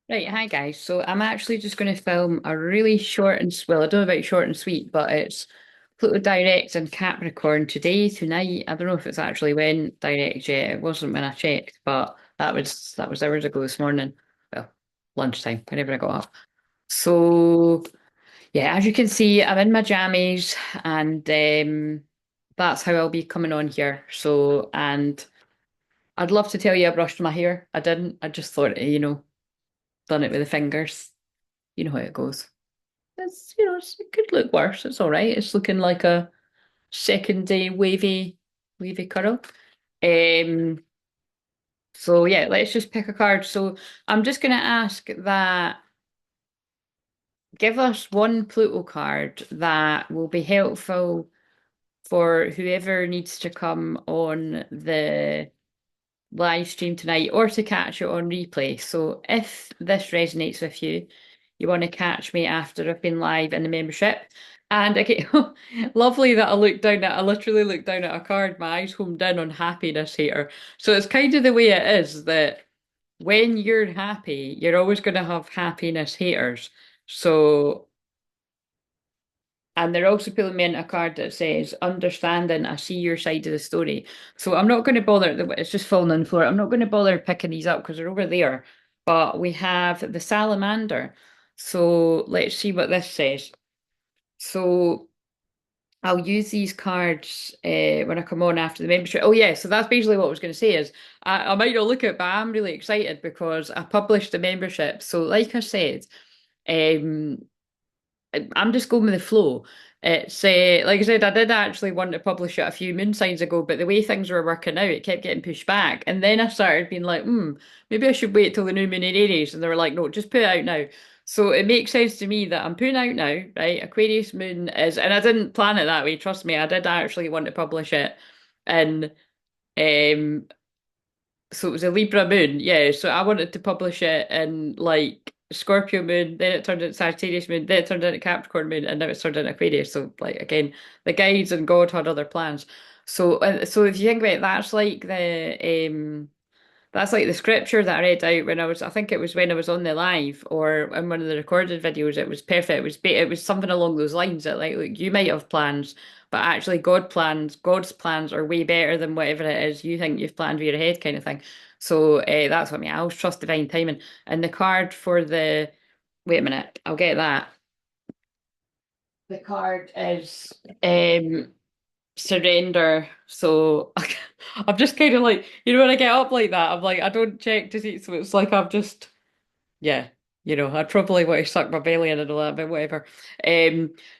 Right, hi guys. So I'm actually just going to film a really short and well, I don't know about short and sweet, but it's Pluto direct and Capricorn today, tonight. I don't know if it's actually went direct yet. It wasn't when I checked, but that was hours ago this morning. Well, lunchtime, whenever I got up. So yeah, as you can see, I'm in my jammies and that's how I'll be coming on here. So and I'd love to tell you I brushed my hair. I didn't. I just thought, done it with the fingers. You know how it goes. It could look worse. It's all right. It's looking like a second day wavy curl. Um, so yeah, let's just pick a card. So I'm just gonna ask that give us one Pluto card that will be helpful for whoever needs to come on the live stream tonight or to catch it on replay. So if this resonates with you, you want to catch me after I've been live in the membership. And okay, lovely that I literally looked down at a card, my eyes homed in on happiness hater. So it's kind of the way it is that when you're happy, you're always going to have happiness haters. So and they're also pulling me in a card that says, understanding, I see your side of the story. So I'm not going to bother, it's just falling on the floor. I'm not going to bother picking these up because they're over there. But we have the salamander. So let's see what this says. So I'll use these cards when I come on after the membership. Oh yeah, so that's basically what I was going to say is I might not look at, but I'm really excited because I published the membership. So like I said, um, I'm just going with the flow. It's like I said, I did actually want to publish it a few moon signs ago, but the way things were working out, it kept getting pushed back. And then I started being like, maybe I should wait till the new moon in Aries. And they were like, no, just put it out now. So it makes sense to me that I'm putting out now, right? Aquarius moon is, and I didn't plan it that way. Trust me, I did actually want to publish it in so it was a Libra moon, yeah. So I wanted to publish it in like Scorpio moon, then it turned into Sagittarius moon, then it turned into Capricorn moon, and now it's turned into Aquarius. So like again, the guides and God had other plans. So if you think about it, that's like the scripture that I read out when I think it was when I was on the live or in one of the recorded videos. It was perfect. It was something along those lines that like, look, you might have plans, but actually God's plans are way better than whatever it is you think you've planned with your head kind of thing. So that's what I mean. I always trust divine timing. And the card for the, wait a minute, I'll get that. The card is surrender. So I'm just kind of like, when I get up like that, I'm like, I don't check to see. So it's like I'm just, yeah, I'd probably want to suck my belly in a little bit, whatever.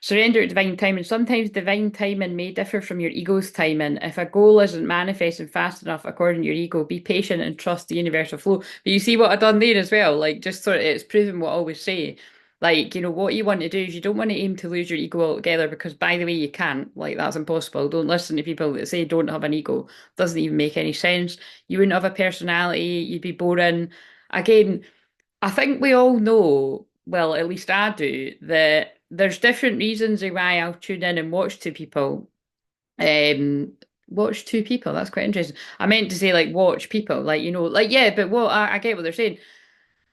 Surrender to divine timing. Sometimes divine timing may differ from your ego's timing. If a goal isn't manifesting fast enough according to your ego, be patient and trust the universal flow. But you see what I've done there as well? Like, just sort of, it's proven what I always say. Like, what you want to do is you don't want to aim to lose your ego altogether because, by the way, you can't. Like, that's impossible. Don't listen to people that say don't have an ego. Doesn't even make any sense. You wouldn't have a personality. You'd be boring. Again, I think we all know, well, at least I do, that there's different reasons why I'll tune in and watch two people. Um, watch two people. That's quite interesting. I meant to say like watch people, like like yeah, but what I get what they're saying.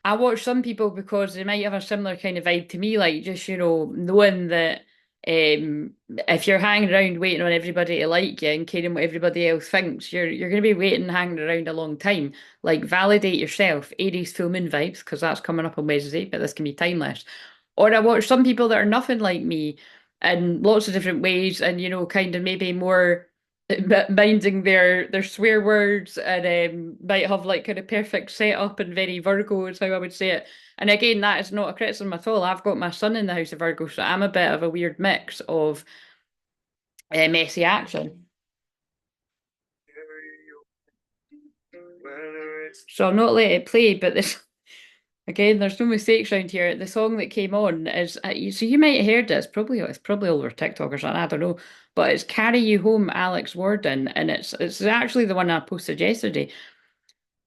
I watch some people because they might have a similar kind of vibe to me, like just, knowing that if you're hanging around waiting on everybody to like you and caring what everybody else thinks, you're going to be waiting, hanging around a long time. Like validate yourself, Aries full moon vibes, because that's coming up on Wednesday, but this can be timeless. Or I watch some people that are nothing like me in lots of different ways, and kind of maybe more minding their swear words and might have like kind of perfect setup and very Virgo is how I would say it. And again, that is not a criticism at all. I've got my son in the house of Virgo, so I'm a bit of a weird mix of messy action. So I'll not let it play, but this again, there's no mistakes around here. The song that came on is so you might have heard it. It's probably all over TikTok or something. I don't know, but it's "Carry You Home," Alex Warden, and it's actually the one I posted yesterday.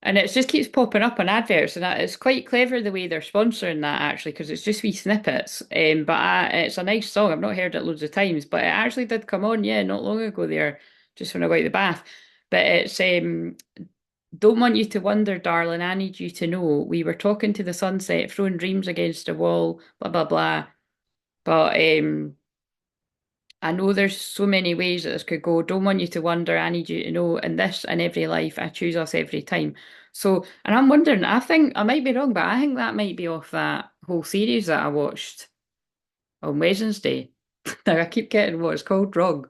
And it just keeps popping up on adverts, and it's quite clever the way they're sponsoring that actually, because it's just wee snippets. But it's a nice song. I've not heard it loads of times, but it actually did come on, yeah, not long ago there, just when I got out the bath. But it's Don't want you to wonder, darling. I need you to know we were talking to the sunset, throwing dreams against a wall, blah blah blah. But I know there's so many ways that this could go. Don't want you to wonder. I need you to know. In this and every life, I choose us every time. So, and I'm wondering. I think I might be wrong, but I think that might be off that whole series that I watched on Wednesday. Now I keep getting what it's called wrong.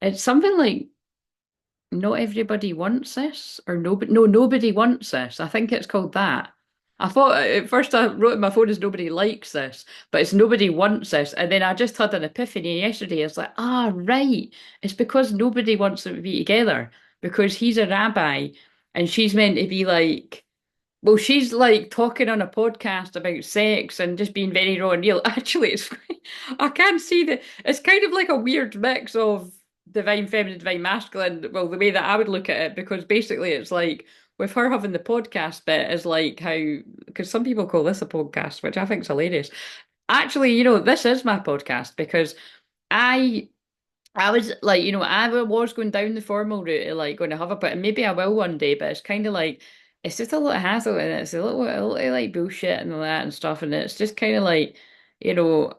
It's something like not everybody wants this, or nobody, no, nobody wants this. I think it's called that. I thought at first I wrote in my phone as nobody likes this, but it's nobody wants this. And then I just had an epiphany yesterday. It's like, ah, right. It's because nobody wants them to be together because he's a rabbi and she's meant to be like, well, she's like talking on a podcast about sex and just being very raw and real. Actually, I can't see that it's kind of like a weird mix of divine feminine, divine masculine. Well, the way that I would look at it, because basically it's like with her having the podcast bit is like how, because some people call this a podcast, which I think is hilarious. Actually, this is my podcast because I I was like, I was going down the formal route of like going to have a bit, and maybe I will one day, but it's kind of like, it's just a lot of hassle and it's a lot of like bullshit and all that and stuff. And it's just kind of like, you know,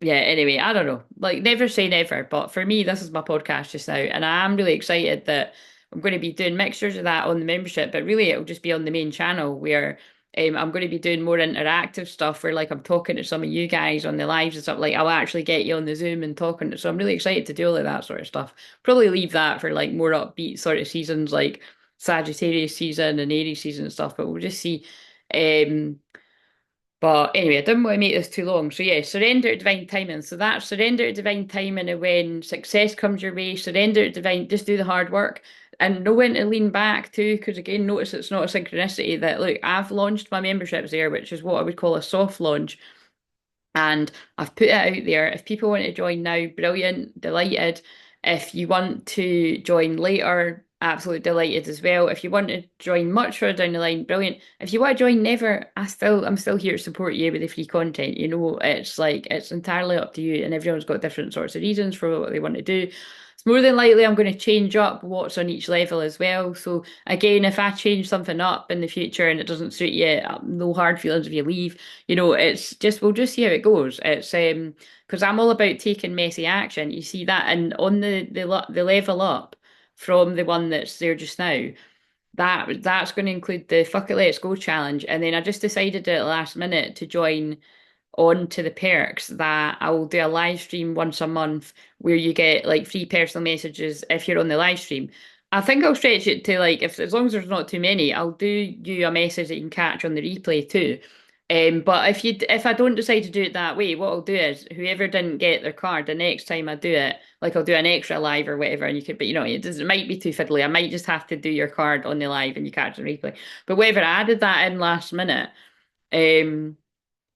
yeah, anyway, I don't know. Like, never say never, but for me, this is my podcast just now, and I'm really excited that I'm going to be doing mixtures of that on the membership, but really it'll just be on the main channel where I'm going to be doing more interactive stuff where like I'm talking to some of you guys on the lives and stuff. Like, I'll actually get you on the Zoom and talking. So I'm really excited to do all of that sort of stuff. Probably leave that for like more upbeat sort of seasons like Sagittarius season and Aries season and stuff, but we'll just see. Um, but anyway, I didn't want to make this too long. So yeah, surrender to divine timing. So that's surrender to divine timing, and when success comes your way, surrender to divine, just do the hard work and know when to lean back too. Because again, notice it's not a synchronicity that look, I've launched my memberships there, which is what I would call a soft launch. And I've put it out there. If people want to join now, brilliant, delighted. If you want to join later, absolutely delighted as well. If you want to join much further down the line, brilliant. If you want to join never, I'm still here to support you with the free content. It's like it's entirely up to you, and everyone's got different sorts of reasons for what they want to do. It's more than likely I'm going to change up what's on each level as well. So again, if I change something up in the future and it doesn't suit you, no hard feelings if you leave. It's just we'll just see how it goes. It's because I'm all about taking messy action. You see that, and on the level up from the one that's there just now, that's going to include the Fuck It Let's Go challenge. And then I just decided at the last minute to join on to the perks that I will do a live stream once a month where you get like free personal messages if you're on the live stream. I think I'll stretch it to like if as long as there's not too many, I'll do you a message that you can catch on the replay too. But if I don't decide to do it that way, what I'll do is whoever didn't get their card the next time I do it, like I'll do an extra live or whatever, and you could, but it might be too fiddly. I might just have to do your card on the live and you catch the replay. But whatever, I added that in last minute. Um,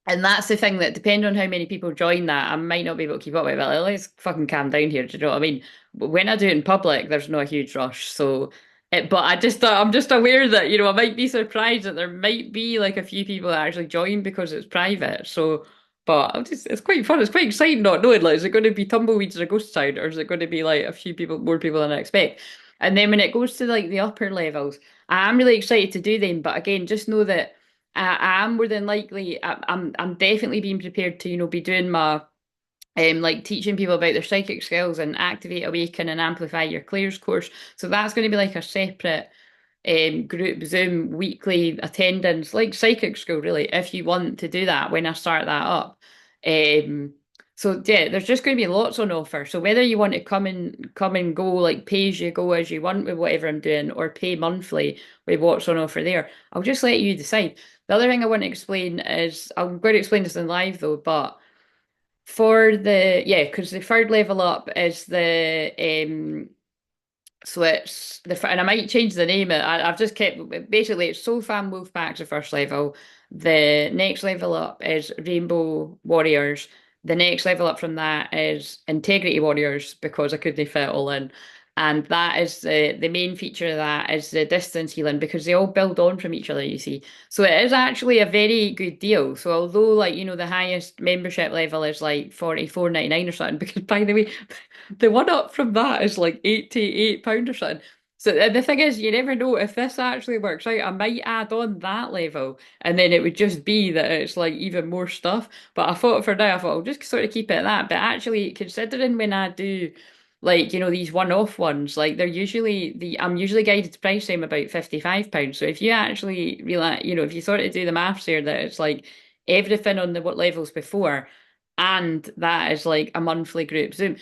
and that's the thing that depending on how many people join that, I might not be able to keep up with it. Like, let's fucking calm down here. Do you know what I mean? When I do it in public, there's no huge rush. But I'm just aware that, I might be surprised that there might be like a few people that actually join because it's private. But it's quite fun. It's quite exciting not knowing, like, is it going to be tumbleweeds in a ghost town or is it going to be like a few people, more people than I expect? And then when it goes to like the upper levels, I'm really excited to do them. But again, just know that I am more than likely. I'm definitely being prepared to be doing my like teaching people about their psychic skills and activate, awaken, and amplify your clairs course. So that's going to be like a separate group Zoom weekly attendance, like psychic school, really, if you want to do that when I start that up. Um, so yeah, there's just going to be lots on offer. So whether you want to come and go, like pay as you go as you want with whatever I'm doing, or pay monthly with what's on offer there, I'll just let you decide. The other thing I want to explain is I'm going to explain this in live though, but for because the third level up is the so it's and I might change the name. I've just kept basically it's Soul Fam Wolfpack's the first level. The next level up is Rainbow Warriors. The next level up from that is Integrity Warriors because I couldn't fit it all in. And that is the main feature of that is the distance healing because they all build on from each other, you see. So it is actually a very good deal. So although like, the highest membership level is like 44.99 or something, because by the way, the one up from that is like £88 or something. So the thing is, you never know if this actually works out. I might add on that level, and then it would just be that it's like even more stuff. But I thought for now, I thought I'll just sort of keep it at that. But actually, considering when I do like, these one-off ones, like they're usually I'm usually guided to price them about £55. So if you actually realize, if you sort of do the maths here, that it's like everything on the what levels before, and that is like a monthly group Zoom,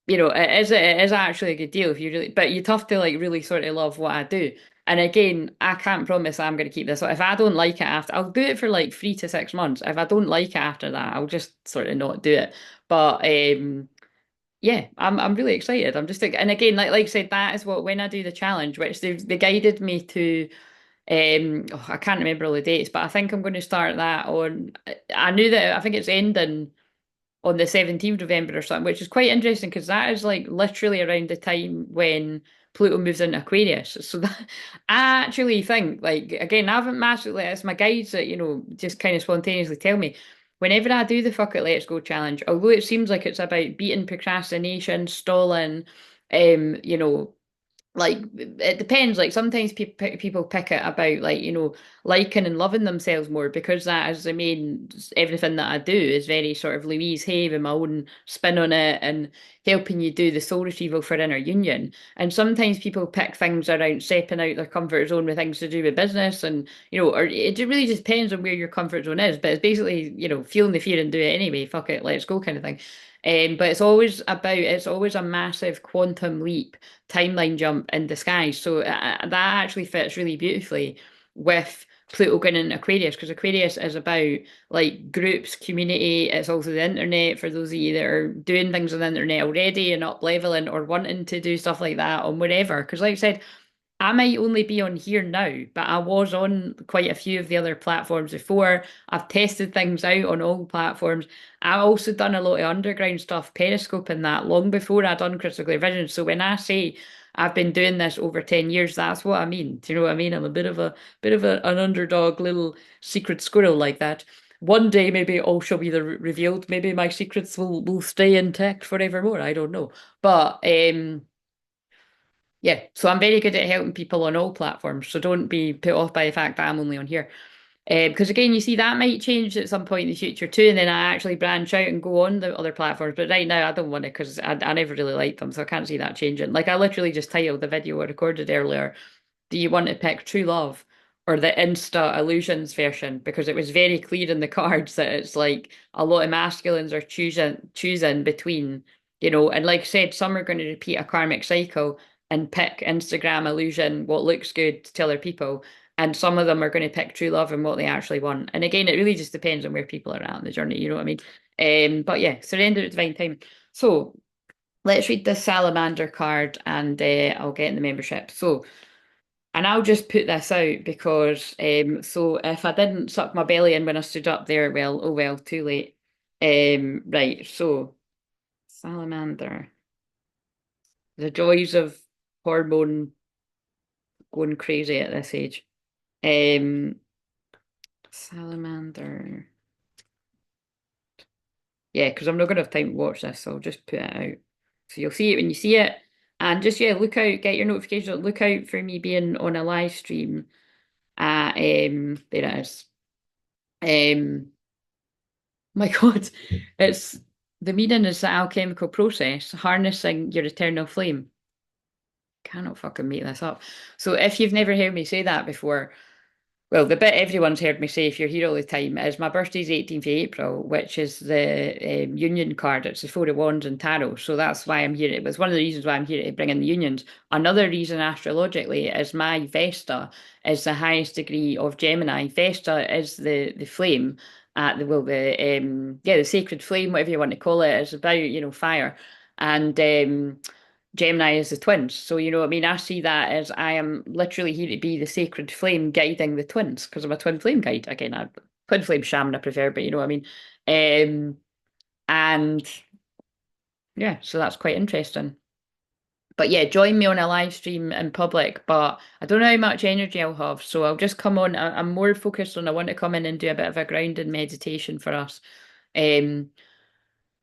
it is actually a good deal if you really, but you'd have to like really sort of love what I do. And again, I can't promise I'm going to keep this. So if I don't like it after, I'll do it for like 3 to 6 months. If I don't like it after that, I'll just sort of not do it. But yeah, I'm really excited. I'm just like, and again, like I said, that is what when I do the challenge, which they guided me to. I can't remember all the dates, but I think I'm going to start that on. I knew that I think it's ending on the 17th of November or something, which is quite interesting because that is like literally around the time when Pluto moves into Aquarius. So that I actually think, like, again, I haven't massively, it's my guides that, just kind of spontaneously tell me. Whenever I do the Fuck It Let's Go challenge, although it seems like it's about beating procrastination, stalling, you know, like it depends. Like sometimes people pick it about like liking and loving themselves more because that is the main everything that I do is very sort of Louise Hay with my own spin on it and helping you do the soul retrieval for inner union. And sometimes people pick things around stepping out their comfort zone with things to do with business and or it really just depends on where your comfort zone is. But it's basically feeling the fear and do it anyway. Fuck it, let's go kind of thing. But it's always a massive quantum leap timeline jump in disguise. So that actually fits really beautifully with Pluto going in Aquarius because Aquarius is about like groups, community. It's also the internet for those of you that are doing things on the internet already and up leveling or wanting to do stuff like that on whatever. Because like I said, I might only be on here now, but I was on quite a few of the other platforms before. I've tested things out on all platforms. I also done a lot of underground stuff, Periscope and that, long before I done crystal clear vision. So when I say I've been doing this over 10 years, that's what I mean. Do you know what I mean? I'm a an underdog little secret squirrel like that. One day maybe all shall be revealed. Maybe my secrets will stay intact forevermore. I don't know. But yeah, so I'm very good at helping people on all platforms. So don't be put off by the fact that I'm only on here. Because again, you see, that might change at some point in the future too, and then I actually branch out and go on the other platforms. But right now, I don't want to because I never really liked them, so I can't see that changing. Like I literally just titled the video I recorded earlier, do you want to pick True Love or the Insta Illusions version? Because it was very clear in the cards that it's like a lot of masculines are choosing between, and like I said, some are going to repeat a karmic cycle and pick Instagram illusion, what looks good to other people. And some of them are going to pick true love and what they actually want. And again, it really just depends on where people are at in the journey, you know what I mean? But yeah, surrender at divine time. So let's read this salamander card and I'll get in the membership. So and I'll just put this out because so if I didn't suck my belly in when I stood up there, well, oh well, too late. Right, so salamander. The joys of hormone going crazy at this age. Um salamander. Yeah, because I'm not gonna have time to watch this, so I'll just put it out. So you'll see it when you see it. And just yeah, look out, get your notifications, look out for me being on a live stream at there it is. My God, it's the meaning is the alchemical process, harnessing your eternal flame. Cannot fucking make this up. So if you've never heard me say that before, well, the bit everyone's heard me say if you're here all the time is my birthday's 18th of April, which is the union card. It's the Four of Wands and Tarot. So that's why I'm here. It was one of the reasons why I'm here to bring in the unions. Another reason astrologically is my Vesta is the highest degree of Gemini. Vesta is the flame at the well the the sacred flame, whatever you want to call it. It's about, fire. And Gemini is the twins. So, what I mean? I see that as I am literally here to be the sacred flame guiding the twins because I'm a twin flame guide. Again, twin flame shaman I prefer, but you know what I mean? And yeah, so that's quite interesting. But yeah, join me on a live stream in public, but I don't know how much energy I'll have. So I'll just come on. I'm more focused on I want to come in and do a bit of a grounding meditation for us. Um,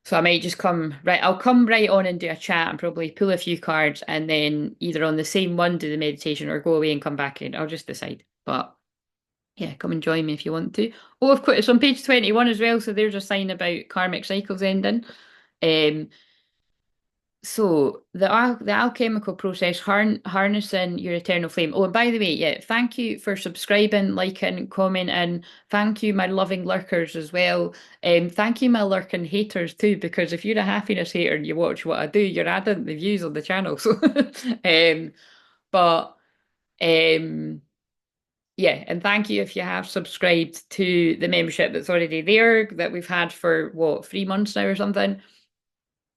so I might just come right, I'll come right on and do a chat and probably pull a few cards and then either on the same one do the meditation or go away and come back in. I'll just decide. But yeah, come and join me if you want to. Oh, of course, it's on page 21 as well. So there's a sign about karmic cycles ending. Um, so the alchemical process harnessing your eternal flame. Oh, and by the way, yeah, thank you for subscribing, liking, commenting. Thank you, my loving lurkers as well. Thank you, my lurking haters too, because if you're a happiness hater and you watch what I do, you're adding the views on the channel. So, but um, yeah, and thank you if you have subscribed to the membership that's already there that we've had for what, 3 months now or something.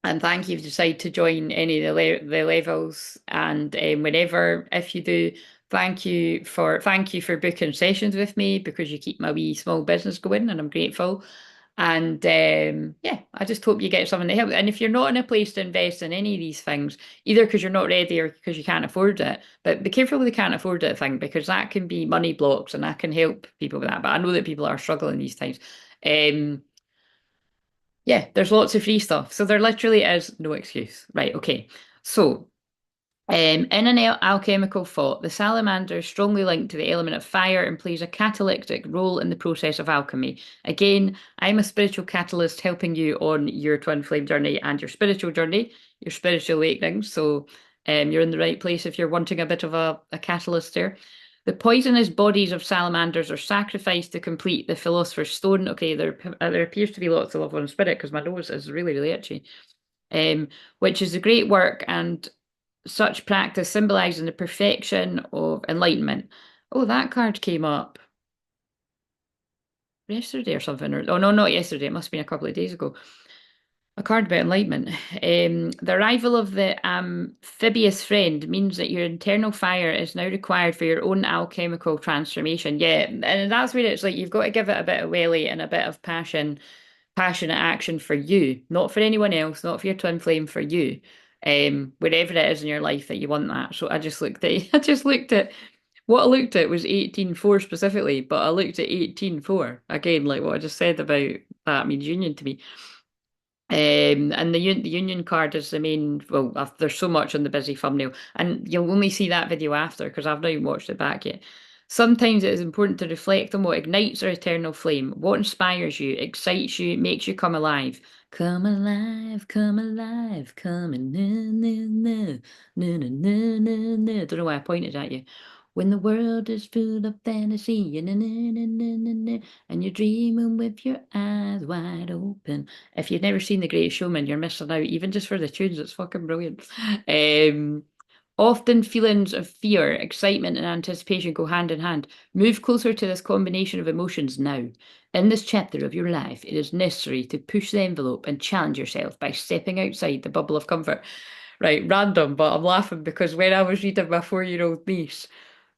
And thank you if you decide to join any of the levels. And whenever, if you do, thank you for booking sessions with me because you keep my wee small business going, and I'm grateful. And yeah, I just hope you get something to help. And if you're not in a place to invest in any of these things, either because you're not ready or because you can't afford it, but be careful with the can't afford it thing because that can be money blocks, and I can help people with that. But I know that people are struggling these times. Um, yeah, there's lots of free stuff. So there literally is no excuse. Right, okay. So, in an alchemical thought, the salamander is strongly linked to the element of fire and plays a catalytic role in the process of alchemy. Again, I'm a spiritual catalyst helping you on your twin flame journey and your spiritual journey, your spiritual awakening. So, you're in the right place if you're wanting a bit of a catalyst there. The poisonous bodies of salamanders are sacrificed to complete the philosopher's stone. Okay, there appears to be lots of love on spirit because my nose is really, really itchy. Which is a great work and such practice symbolizing the perfection of enlightenment. Oh, that card came up yesterday or something. Or, oh, no, not yesterday. It must have been a couple of days ago. A card about enlightenment. The arrival of the amphibious friend means that your internal fire is now required for your own alchemical transformation. Yeah, and that's where it's like you've got to give it a bit of welly and a bit of passionate action for you, not for anyone else, not for your twin flame, for you. Wherever it is in your life that you want that. So I just looked at I just looked at what I looked at was 18.4 specifically, but I looked at 18.4 again, like what I just said about that means union to me. And the union card is the main. Well, there's so much on the busy thumbnail, and you'll only see that video after because I've not even watched it back yet. Sometimes it is important to reflect on what ignites our eternal flame, what inspires you, excites you, makes you come alive. Come alive, come alive, come and na na na na na na na. Don't know why I pointed at you. When the world is full of fantasy, na na na na na na, and you're dreaming with your eyes wide open. If you've never seen The Greatest Showman, you're missing out. Even just for the tunes, it's fucking brilliant. Um, Often feelings of fear, excitement, and anticipation go hand in hand. Move closer to this combination of emotions now. In this chapter of your life, it is necessary to push the envelope and challenge yourself by stepping outside the bubble of comfort. Right, random, but I'm laughing because when I was reading my 4-year-old niece,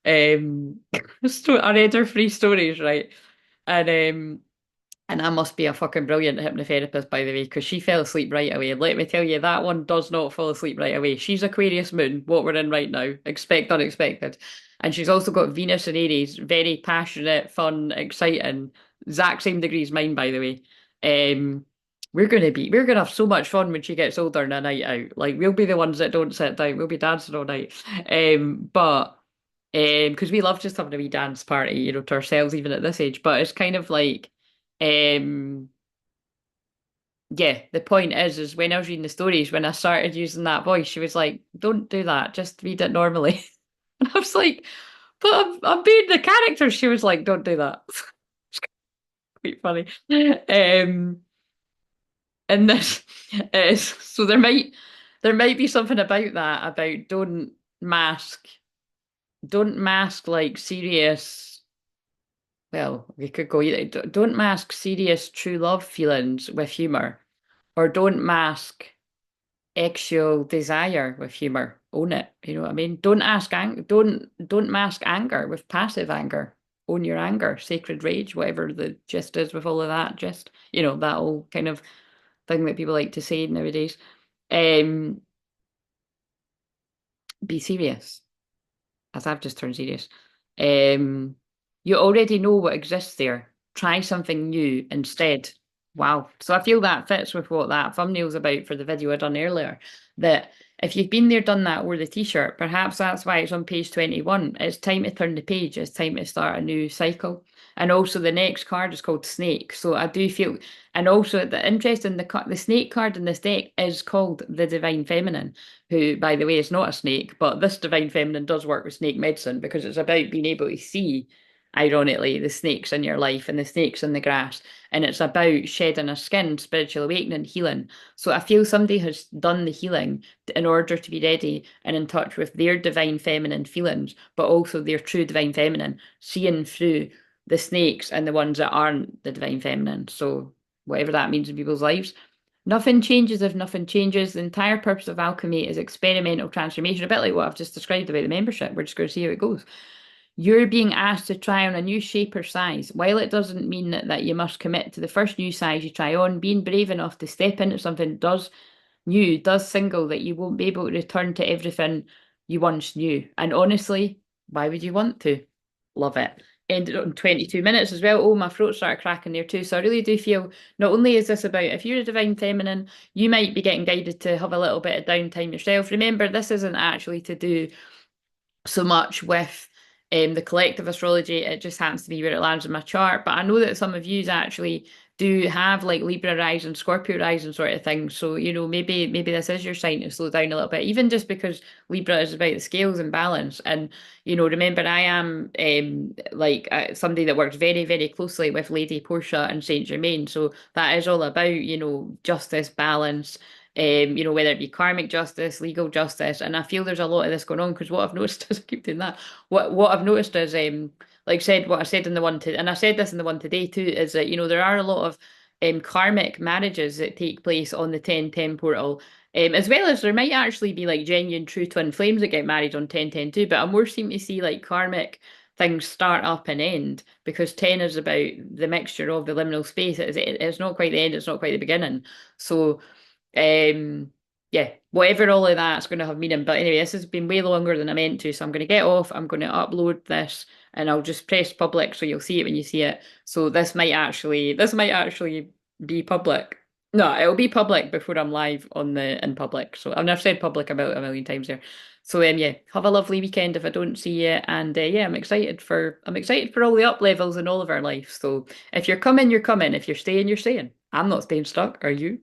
um, I read her 3 stories, right? And and I must be a fucking brilliant hypnotherapist, by the way, because she fell asleep right away. And let me tell you, that one does not fall asleep right away. She's Aquarius moon, what we're in right now. Expect unexpected. And she's also got Venus and Aries, very passionate, fun, exciting. Exact same degrees mine, by the way. We're gonna have so much fun when she gets older and a night out. Like we'll be the ones that don't sit down. We'll be dancing all night. But because we love just having a wee dance party, to ourselves even at this age. But it's kind of like um, yeah, the point is when I was reading the stories, when I started using that voice, she was like, "Don't do that, just read it normally." And I was like, "But I'm being the character." She was like, "Don't do that." It's quite funny. And this is so there might be something about that about don't mask like serious. Well, we could go either. Don't mask serious true love feelings with humor, or don't mask actual desire with humor. Own it. You know what I mean? Don't mask anger with passive anger. Own your anger, sacred rage, whatever the gist is with all of that. Just that whole kind of thing that people like to say nowadays. Um, be serious, as I've just turned serious. Um, you already know what exists there. Try something new instead. Wow. So I feel that fits with what that thumbnail's about for the video I done earlier. That if you've been there, done that, wore the t-shirt, perhaps that's why it's on page 21. It's time to turn the page. It's time to start a new cycle. And also the next card is called Snake. So I do feel, and also the interesting, the snake card in this deck is called the Divine Feminine, who, by the way, is not a snake, but this Divine Feminine does work with snake medicine because it's about being able to see, ironically, the snakes in your life and the snakes in the grass. And it's about shedding a skin, spiritual awakening, healing. So I feel somebody has done the healing in order to be ready and in touch with their divine feminine feelings, but also their true divine feminine, seeing through the snakes and the ones that aren't the divine feminine. So whatever that means in people's lives. Nothing changes if nothing changes. The entire purpose of alchemy is experimental transformation, a bit like what I've just described about the membership. We're just going to see how it goes. You're being asked to try on a new shape or size. While it doesn't mean that you must commit to the first new size you try on, being brave enough to step into something does new, does single that you won't be able to return to everything you once knew. And honestly, why would you want to? Love it. Ended on 22 minutes as well. Oh, my throat started cracking there too. So I really do feel not only is this about if you're a divine feminine, you might be getting guided to have a little bit of downtime yourself. Remember, this isn't actually to do so much with the collective astrology. It just happens to be where it lands in my chart. But I know that some of yous actually do have like Libra rising, Scorpio rising sort of thing. So, maybe this is your sign to slow down a little bit, even just because Libra is about the scales and balance. And, remember, I am somebody that works very, very closely with Lady Portia and Saint Germain. So that is all about, justice, balance, whether it be karmic justice, legal justice, and I feel there's a lot of this going on because what I've noticed is I keep doing that. What I've noticed is, like I said, what I said in the one to, and I said this in the one today too, is that there are a lot of karmic marriages that take place on the 1010 portal. As well as there might actually be like genuine true twin flames that get married on 1010 too, but I more seem to see like karmic things start up and end because 10 is about the mixture of the liminal space. It's not quite the end, it's not quite the beginning. So yeah, whatever all of that's going to have meaning. But anyway, this has been way longer than I meant to, so I'm going to get off. I'm going to upload this, and I'll just press public, so you'll see it when you see it. So this might actually be public. No, it'll be public before I'm live on the in public. So I've never said public about a million times there. So yeah, have a lovely weekend if I don't see you, and yeah, I'm excited for all the up levels in all of our lives. So if you're coming, you're coming. If you're staying, you're staying. I'm not staying stuck. Are you?